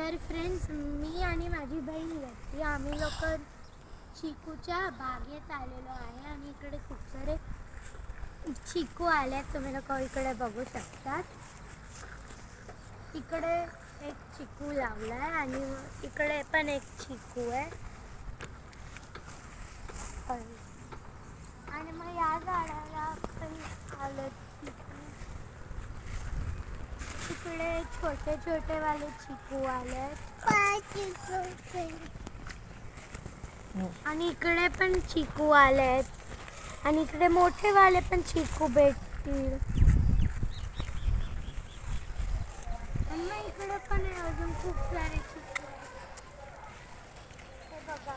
तर फ्रेंड्स, मी आणि माझी बहीण व्यक्ती आम्ही लोक चिकूच्या बागेत आलेलो आहे आणि इकडे खूप सारे चिकू आले आहेत. तुम्ही लोक इकडे बघू शकतात. इकडे एक चिकू लावला आहे आणि इकडे पण एक चिकू आहे आणि मग या झाडाला पण आलं चिकू. इकडे छोटे छोटे वाले चिकू आले आणि इकडे पण चिकू आले आहेत आणि इकडे मोठे वाले पण चिकू भेटतील. आणि इकडे पण आहे अजून खूप सारे चिकू आहेत. हे बघा.